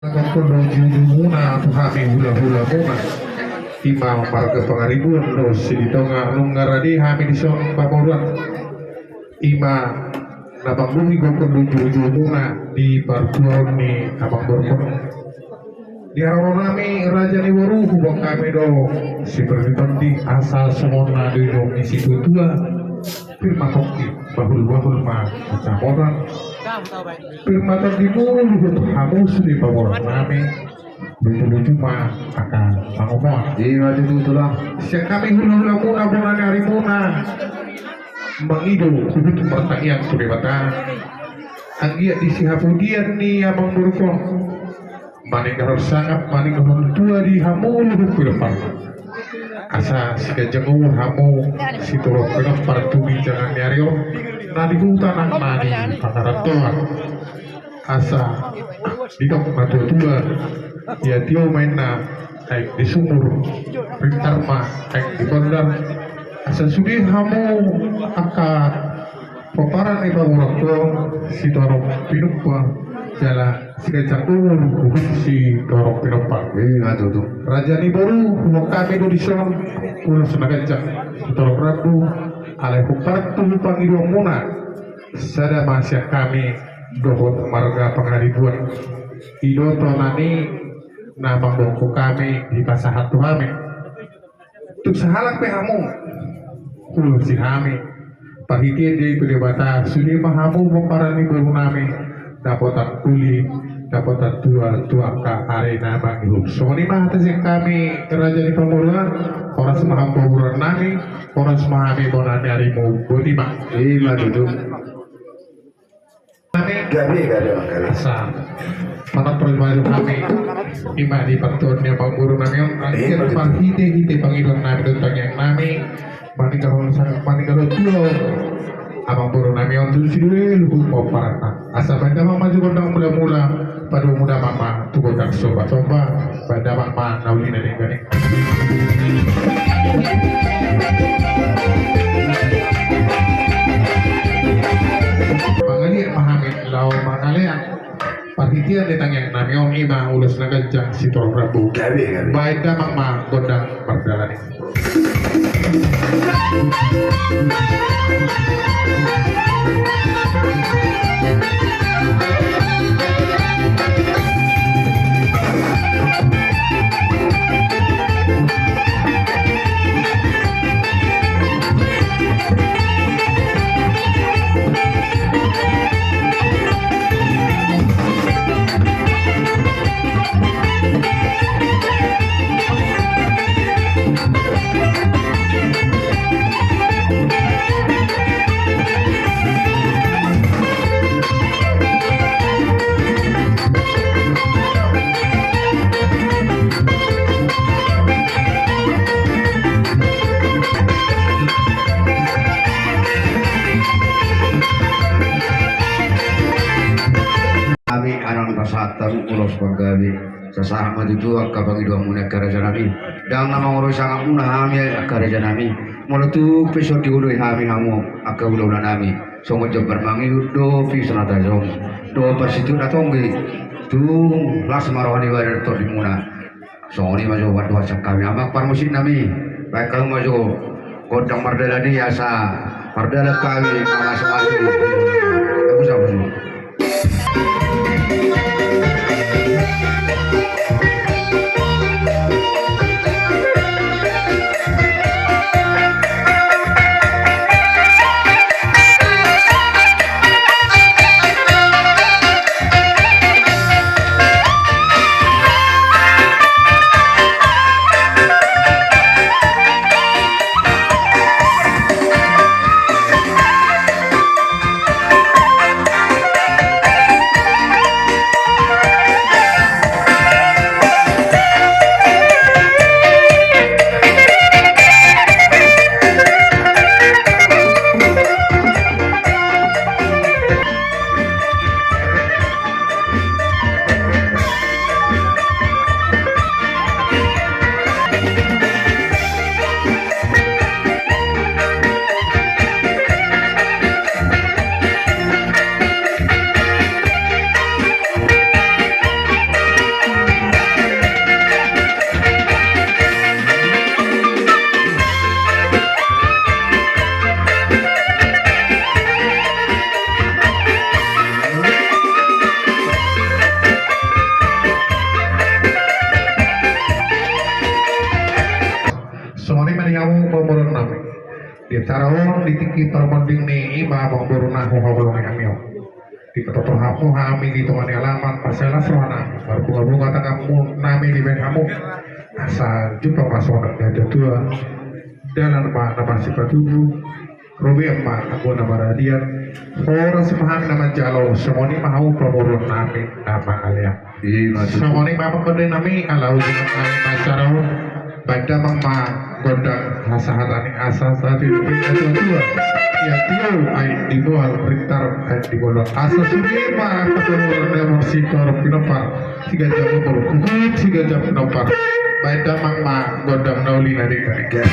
Muna kami hula-hula muna imam marga pangaribuan lo silitonga nunggaradi kami di son pamoruan ima nabang bumi gokon luju muna di partuan ni abang berkono di arawan kami raja ni waru hubung kami do seperti penting asal semona di do misi tua firma koki bahul ma camoran firma tadi mulu hamus di bawah kami lucu-lucu mah akan pangomong iya itu lah siap kami hula-hula muna bulan hari muna mengido hubut pertanyaan sudah bata anggia di sihapudian nih abang burukong maning harus sangat maning orang tua di hamu luhut ke depan asa si kejengul hamu si turun ke depan tumi jangan nyario nadi hutan ang nadi pangaratuan asa di dok tua ya tio main na kayak di sumur rintar mah kayak di kondang asa sudi hamu akan paparan iba orang tua si torong pinupwa jala si kecangkul si torong pinupwa iya itu tuh raja ni baru mau kami do di sana pulau senagaja si torong rabu alai puparan tuh pangido muna sada masya kami dohot marga pengaribuan idoto nani nama bongko kami di pasahat kami tuk sahalak pehamu kulu si kami pahitin di itu debata sudi mahamu memparani baru nami dapotan kuli dapotan tua ka arena manggihum soni mah atas yang kami raja di pemuruan orang semaham pemuruan nami orang semahami bonani harimu bodi mak iya itu gabi asa mana perjuangan kami ima di patuannya Pak Guru nami akhir panghite pangilang nami tentang yang nami manikahon tulo abang Guru nami untuk sidue lupa paparana asa benda mama juga nang mula-mula pada muda mama tubuh tak sobat-sobat benda mama naulina dengan Mangalia mahamit lau mangalia Partitia detang yang nami om ima ulus nagajang si torong rabu baik damang ma gondang perdalani kami anak pasatan ulos paggabi sasama itu akabangi dua muna karaja nami dan nama orang sangat muna kami karaja nami mulutu episode diulo kami kamu akaulo nami songo jabar mangi do pisanata jong do persitu datonggi tu las marwani wajar to di muna songo ni maju wadwa kami amak parmusin nami baik kamu maju kodang mardala di asa mardala kami amas maju aku sama Dia caraon ditiki permending ni ima bang berunah huhaulong amio. Di ketoto hamu hami di temani alaman pasela soana berbunga-bunga tanggamu nami di kamu asa jumpa pasona ada tua dalam nama sifat tubuh Robi emma aku nama radian orang sepaham nama jalo semoni mau pemurun nami nama kalian semoni mau pemurun nami kalau dengan nami macaro baca mama gondang hasahatani asa saat itu tua ya tio ay dibual rintar ay dibual asa sugi mah ketemu emosi korup pinopar 3 jam berkumpul 3 jam pinopar baik damang mah godam nauli nari karikan